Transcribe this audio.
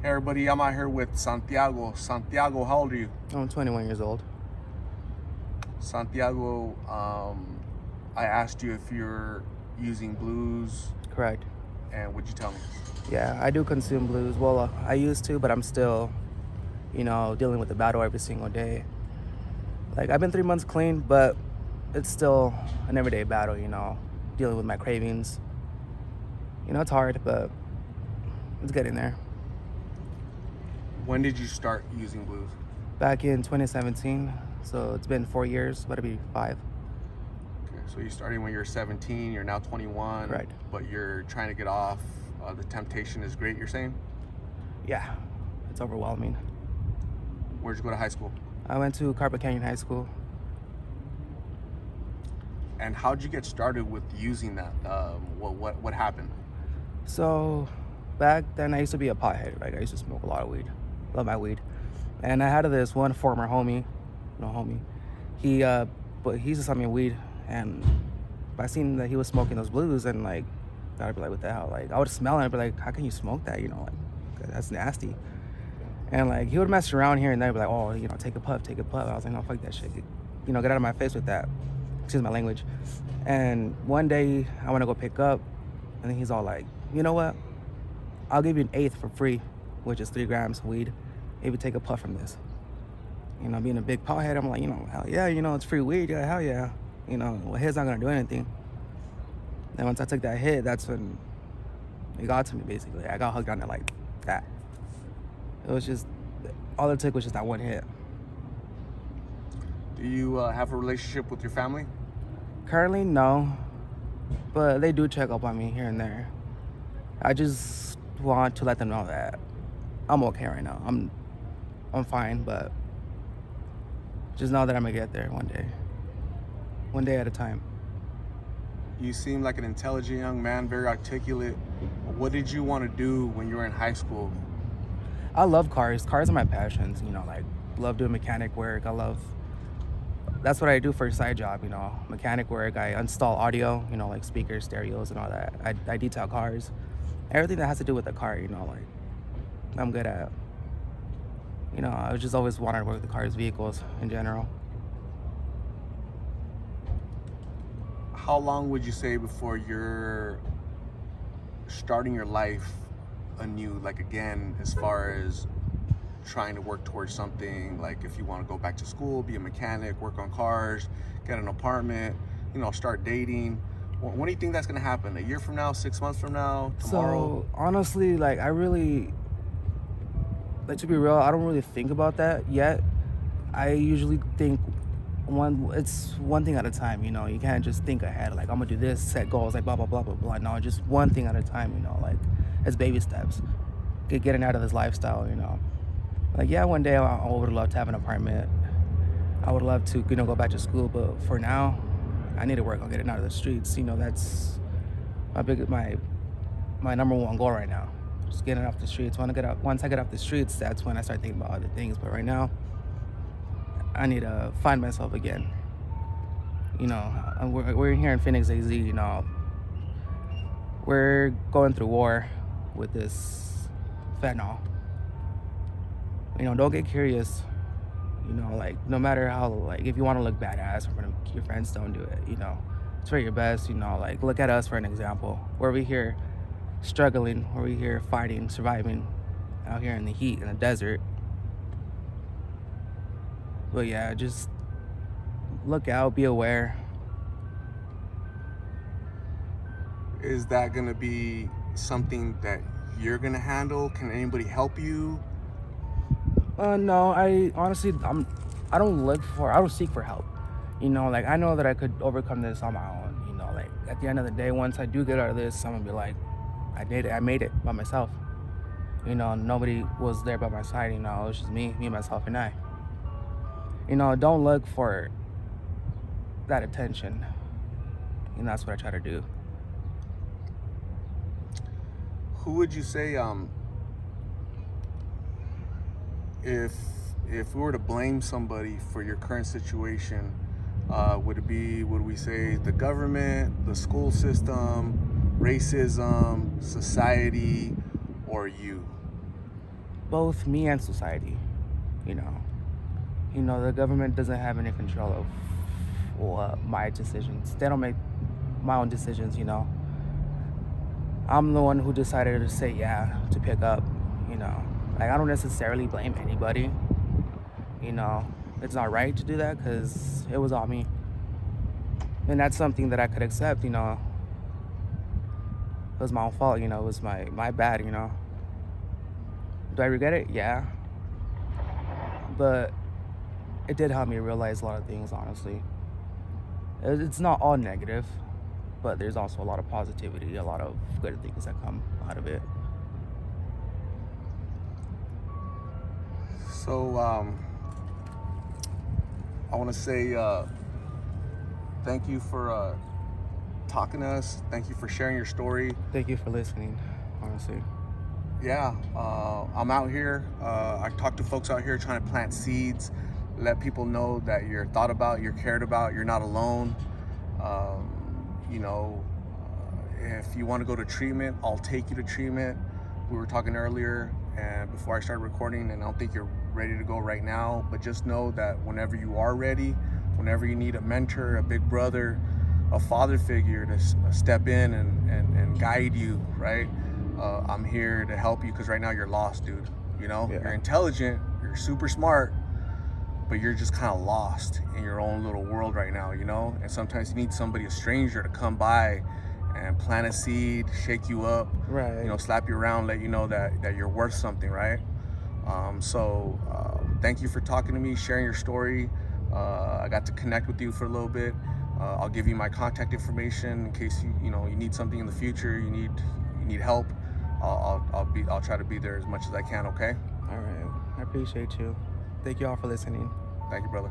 Hey everybody, I'm out here with Santiago. Santiago, how old are you? I'm 21 years old. Santiago, I asked you if you're using blues, Correct. and what'd you tell me? Yeah, I do consume blues. Well, I used to, but I'm still, dealing with the battle every single day. Like, I've been 3 months clean, but it's still an everyday battle, dealing with my cravings. It's hard, but it's getting there. When did you start using blues? Back in 2017, so it's been 4 years, about to be 5. Okay, so you started when you were 17, you're now 21, Right. but you're trying to get off. The temptation is great, you're saying? Yeah, it's overwhelming. Where'd you go to high school? I went to Carpet Canyon High School. And how'd you get started with using that? What happened? So back then I used to be a pothead. Like I used to smoke a lot of weed. Love my weed. And I had this one former homie, he but he used to sell me weed, and I seen that he was smoking those blues, and like I'd be like, what the hell? Like I would smell it and I'd be like, how can you smoke that? Like that's nasty. And like he would mess around here and there, be like, oh, take a puff, take a puff. I was like, no, fuck that shit. Get out of my face with that. Excuse my language. And one day I want to go pick up, and then he's all like, you know what? I'll give you an eighth for free, which is 3 grams of weed, if you take a puff from this. Being a big pothead, I'm like, hell yeah, it's free weed. Yeah, hell yeah. Well, hit's not gonna do anything. And once I took that hit, that's when it got to me, basically. I got hooked on it like that. It was just, all it took was just that one hit. Do you have a relationship with your family? Currently, no, but they do check up on me here and there. I just want to let them know that I'm okay right now. I'm fine, but just know that I'm gonna get there one day at a time. You seem like an intelligent young man, very articulate. What did you want to do when you were in high school? I love cars. Cars are my passions. Love doing mechanic work. That's what I do for a side job. Mechanic work. I install audio. Like speakers, stereos, and all that. I detail cars. Everything that has to do with the car. I'm good at. I just always wanted to work with cars, vehicles in general. How long would you say before you're starting your life anew, like again, as far as trying to work towards something, like if you want to go back to school, be a mechanic, work on cars, get an apartment, start dating? When do you think that's going to happen? A year from now, 6 months from now, tomorrow? So honestly, like to be real, I don't really think about that yet. I usually think it's one thing at a time. You can't just think ahead, like I'm gonna do this, set goals, like blah blah blah blah blah. No, just one thing at a time. Like it's baby steps. Getting out of this lifestyle. Like yeah, one day I would love to have an apartment. I would love to go back to school, but for now, I need to work on getting out of the streets. That's my number one goal right now. Just getting off the streets. Once I get off the streets, that's when I start thinking about other things. But right now, I need to find myself again. We're here in Phoenix, AZ. We're going through war with this fentanyl. Don't get curious. Like no matter how, like if you want to look badass in front of your friends, don't do it. It's for your best. Like look at us for an example. We're over here struggling, we're over here fighting, surviving out here in the heat in the desert. But yeah, just look out, be aware. Is that going to be something that you're going to handle? Can anybody help you? No, I honestly, I don't seek for help. Like I know that I could overcome this on my own. Like at the end of the day, once I do get out of this, I'm gonna be like, I did it. I made it by myself. Nobody was there by my side. It was just me, myself, and I. Don't look for that attention. That's what I try to do. Who would you say, if we were to blame somebody for your current situation, would we say the government, the school system, racism, society, or you? both me and society. You know, the government doesn't have any control of my decisions. They don't make my own decisions. I'm the one who decided to say yeah to pick up. Like I don't necessarily blame anybody. It's not right to do that because it was all me, and that's something that I could accept. It was my own fault. It was my bad. Do I regret it? Yeah, but it did help me realize a lot of things. Honestly, it's not all negative, but there's also a lot of positivity, a lot of good things that come out of it. So I want to say thank you for talking to us. Thank you for sharing your story. Thank you for listening. Honestly, Yeah, I'm out here. I talk to folks out here trying to plant seeds, let people know that you're thought about, you're cared about, you're not alone. You know, if you want to go to treatment, I'll take you to treatment. We were talking earlier and before I started recording, and I don't think you're ready to go right now, but just know that whenever you are ready, whenever you need a mentor, a big brother, a father figure to step in and guide you, right? I'm here to help you because right now you're lost, dude. Yeah. You're intelligent, you're super smart, but you're just kind of lost in your own little world right now, And sometimes you need somebody, a stranger, to come by and plant a seed, shake you up, Right. Slap you around, let you know that you're worth something, right? Thank you for talking to me, sharing your story. I got to connect with you for a little bit. I'll give you my contact information in case you need something in the future. You need help. I'll try to be there as much as I can. Okay. All right. I appreciate you. Thank you all for listening. Thank you, brother.